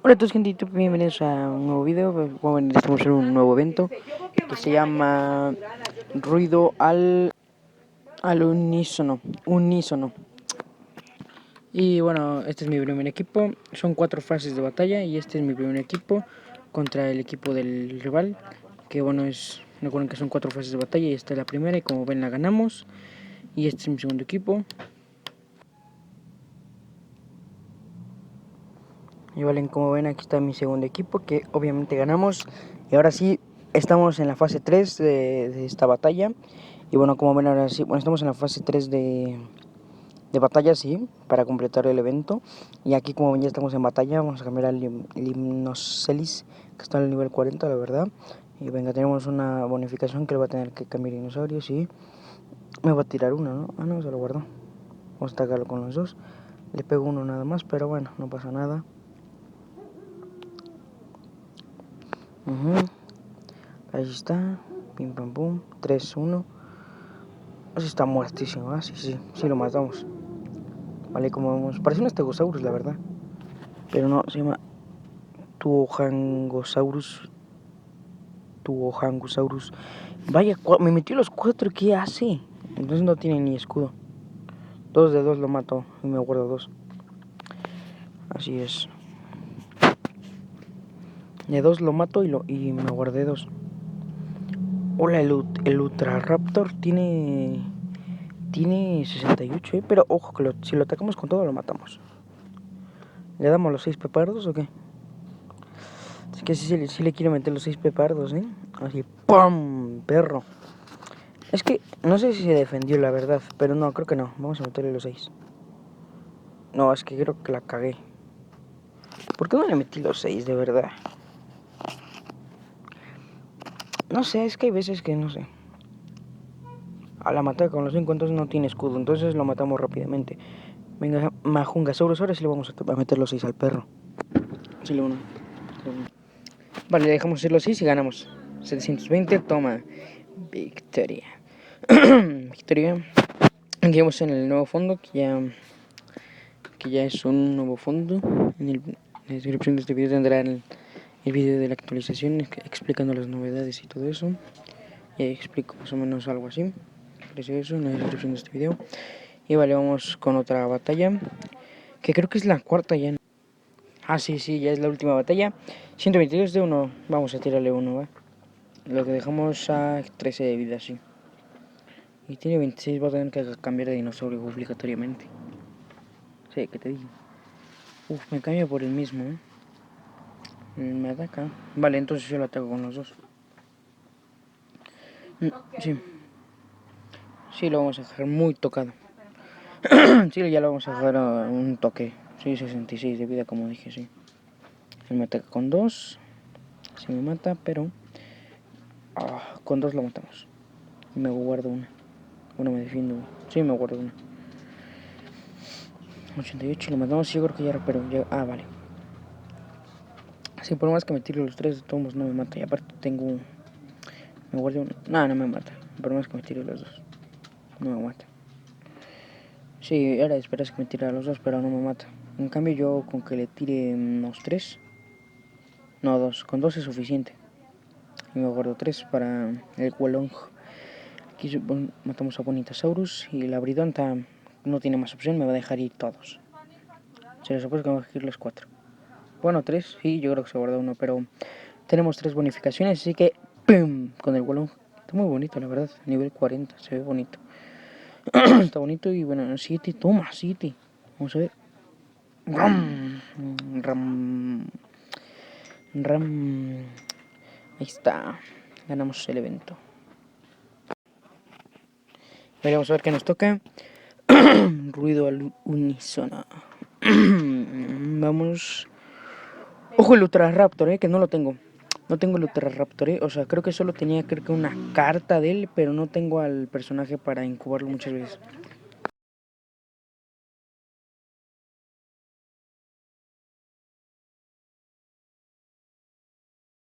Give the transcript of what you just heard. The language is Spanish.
Hola a todos, gente de YouTube, bienvenidos a un nuevo video. Bueno, estamos en un nuevo evento que se llama Ruido al unísono. Y bueno, este es mi primer equipo. Son 4 fases de batalla y este es mi primer equipo contra el equipo del rival. Que bueno, recuerden que son 4 fases de batalla y esta es la primera y como ven la ganamos. Y este es mi segundo equipo. Y valen, como ven, aquí está mi segundo equipo, que obviamente ganamos. Y ahora sí, estamos en la fase 3 de esta batalla. Y bueno, como ven, ahora sí, bueno, estamos en la fase 3 de batalla, sí, para completar el evento. Y aquí, como ven, ya estamos en batalla. Vamos a cambiar al Limnocelis, que está en el nivel 40, la verdad. Y venga, tenemos una bonificación que le va a tener que cambiar dinosaurio, sí. Me va a tirar uno, ¿no? Ah, no, se lo guardo. Vamos a atacarlo con los dos. Le pego uno nada más, pero bueno, no pasa nada. Ahí está, pim pam pum, 3-1. Ese está muertísimo, sí lo matamos. Vale, como vemos, parece un Stegosaurus, la verdad. Pero no, se llama Tuojangosaurus. Tuojangosaurus. Vaya, me metió los 4, ¿qué hace? Entonces no tiene ni escudo. 2 de 2 lo mato y me guardo 2. Así es. De 2 lo mato y me guardé 2. Hola, el Ultraraptor tiene 68, pero ojo que si lo atacamos con todo lo matamos. ¿Le damos los 6 pepardos o qué? Es que sí le quiero meter los 6 pepardos, ¿eh? Así, ¡pum! Perro. Es que no sé si se defendió, la verdad, pero no, creo que no. Vamos a meterle los 6. No, es que creo que la cagué. ¿Por qué no le metí los 6, de verdad? No sé, es que hay veces que no sé. A la matar con los 5, entonces no tiene escudo, entonces lo matamos rápidamente. Venga, Majungasaurus, ahora sí le vamos a meter los 6 al perro. Sí, le uno. Vale, le dejamos hacer los 6 y ganamos. 720, toma. Victoria. Victoria. Aquí vamos en el nuevo fondo, que ya es un nuevo fondo. En la descripción de este video tendrán el video de la actualización explicando las novedades y todo eso. Y ahí explico más o menos algo así. Parece eso en la descripción de este video. Y vale, vamos con otra batalla, que creo que es la cuarta ya. Ah, sí, ya es la última batalla. 122 de 1. Vamos a tirarle uno, ¿va? Lo que dejamos a 13 de vida, sí. Y tiene 26, va a tener que cambiar de dinosaurio obligatoriamente. Sí, ¿qué te digo? Uf, me cambia por el mismo, ¿eh? Me ataca. Vale, entonces yo lo ataco con los dos. Sí. Sí, lo vamos a dejar muy tocado. Sí, ya lo vamos a dejar a un toque. Sí, 66 de vida, como dije, sí. Él me ataca con 2. Sí me mata, pero... con 2 lo matamos. Y me guardo una. Bueno, me defiendo. Sí, me guardo una. 88 lo matamos. Yo creo que ya pero ya... vale. Sí, por más que me tire los 3 de tomos no me mata. Y aparte tengo... Me guardo una... No me mata. Por más que me tire los 2. No me mata. Sí, era de esperar que me tirara los 2, pero no me mata. En cambio yo con que le tire unos 3... No, 2. Con 2 es suficiente. Y me guardo 3 para el Wolong. Aquí matamos a Bonitasaurus. Y la Bridonta no tiene más opción. Me va a dejar ir todos. Se les supone que me va a dejar los 4. Bueno, 3. Sí, yo creo que se guarda uno. Pero tenemos 3 bonificaciones. Así que... ¡Pum! Con el Wolong. Está muy bonito, la verdad. Nivel 40. Se ve bonito. Está bonito. Y bueno, 7. Toma, 7. Vamos a ver. Ram. Ahí está. Ganamos el evento. Vamos a ver qué nos toca. Ruido al unísono. Vamos. Ojo el Ultraraptor, que no lo tengo. No tengo el Ultraraptor, o sea, creo que una carta de él, pero no tengo al personaje para incubarlo muchas veces.